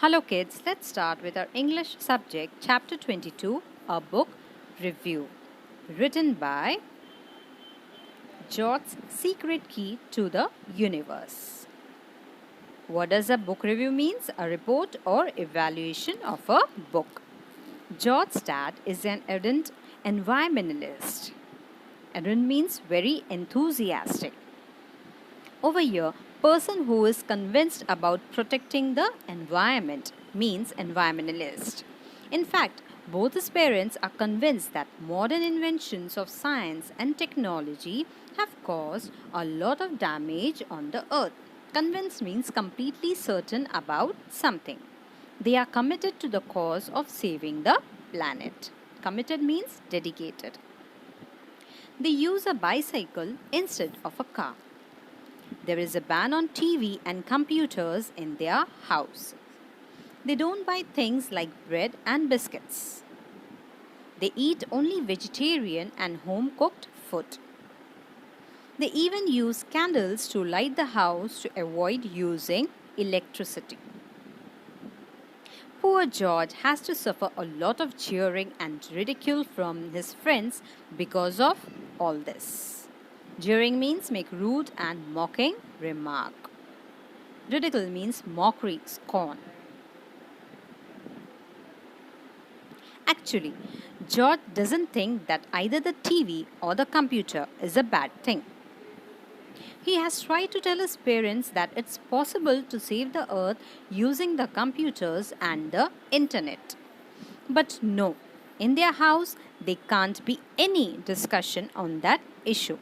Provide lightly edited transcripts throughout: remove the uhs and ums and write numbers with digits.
Hello kids, let's start with our English subject, Chapter 22, a book review, written by George's Secret Key to the Universe. What does a book review means? A report or evaluation of a book. George's dad is an ardent environmentalist. Ardent means very enthusiastic. Over here, person who is convinced about protecting the environment means environmentalist. In fact, both his parents are convinced that modern inventions of science and technology have caused a lot of damage on the earth. Convinced means completely certain about something. They are committed to the cause of saving the planet. Committed means dedicated. They use a bicycle instead of a car. There is a ban on TV and computers in their house. They don't buy things like bread and biscuits. They eat only vegetarian and home cooked food. They even use candles to light the house to avoid using electricity. Poor George has to suffer a lot of jeering and ridicule from his friends because of all this. Jeering means make rude and mocking remark. Ridicule means mockery, scorn. Actually, George doesn't think that either the TV or the computer is a bad thing. He has tried to tell his parents that it's possible to save the earth using the computers and the internet. But no, in their house, there can't be any discussion on that issue.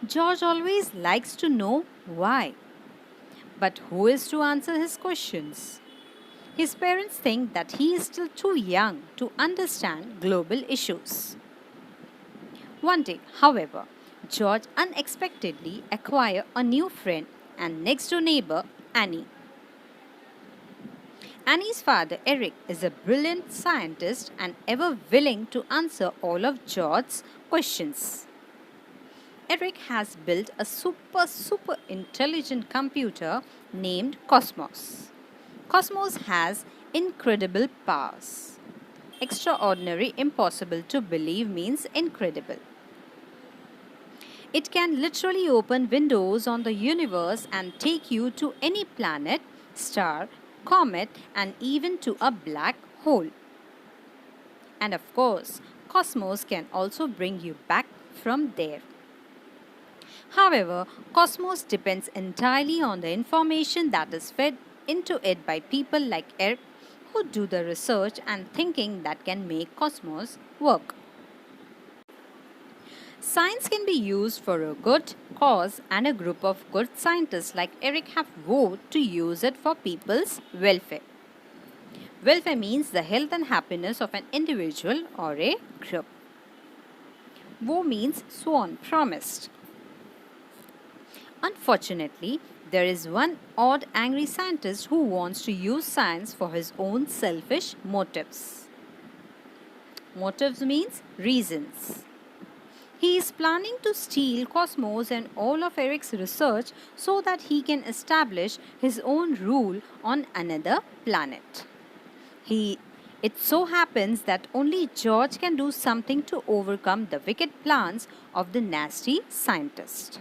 George always likes to know why. But who is to answer his questions? His parents think that he is still too young to understand global issues. One day, however, George unexpectedly acquired a new friend and next door neighbor, Annie. Annie's father, Eric, is a brilliant scientist and ever willing to answer all of George's questions. Eric has built a super intelligent computer named Cosmos. Cosmos has incredible powers. Extraordinary, impossible to believe means incredible. It can literally open windows on the universe and take you to any planet, star, comet, and even to a black hole. And of course, Cosmos can also bring you back from there. However, Cosmos depends entirely on the information that is fed into it by people like Eric who do the research and thinking that can make Cosmos work. Science can be used for a good cause, and a group of good scientists like Eric have vowed to use it for people's welfare. Welfare means the health and happiness of an individual or a group. Vow means sworn, promised. Unfortunately, there is one odd, angry scientist who wants to use science for his own selfish motives. Motives means reasons. He is planning to steal Cosmos and all of Eric's research so that he can establish his own rule on another planet. It so happens that only George can do something to overcome the wicked plans of the nasty scientist.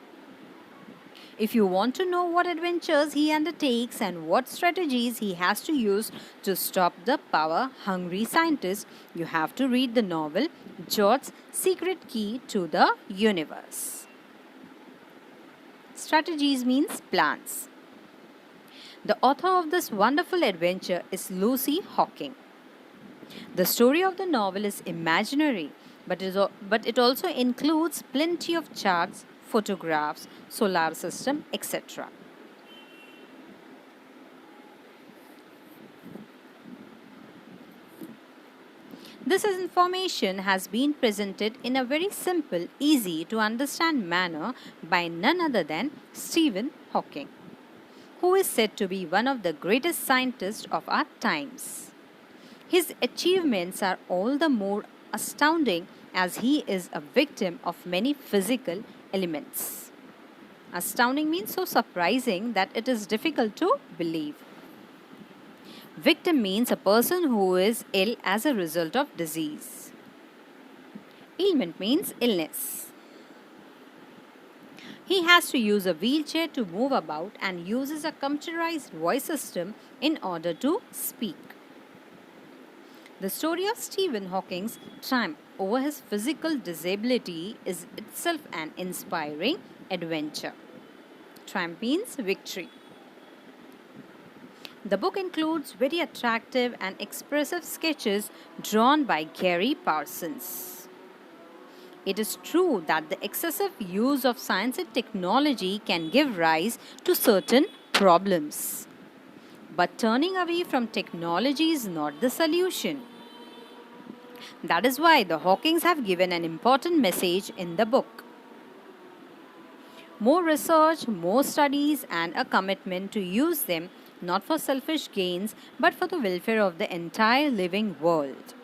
If you want to know what adventures he undertakes and what strategies he has to use to stop the power-hungry scientist, you have to read the novel George's Secret Key to the Universe. Strategies means plans. The author of this wonderful adventure is Lucy Hawking. The story of the novel is imaginary, but it also includes plenty of charts, photographs, solar system, etc. This information has been presented in a very simple, easy to understand manner by none other than Stephen Hawking, who is said to be one of the greatest scientists of our times. His achievements are all the more astounding as he is a victim of many physical elements. Astounding means so surprising that it is difficult to believe. Victim means a person who is ill as a result of disease. Ailment means illness. He has to use a wheelchair to move about and uses a computerized voice system in order to speak. The story of Stephen Hawking's triumph over his physical disability is itself an inspiring adventure. Triumph means victory. The book includes very attractive and expressive sketches drawn by Gary Parsons. It is true that the excessive use of science and technology can give rise to certain problems. But turning away from technology is not the solution. That is why the Hawkings have given an important message in the book. More research, more studies, and a commitment to use them not for selfish gains but for the welfare of the entire living world.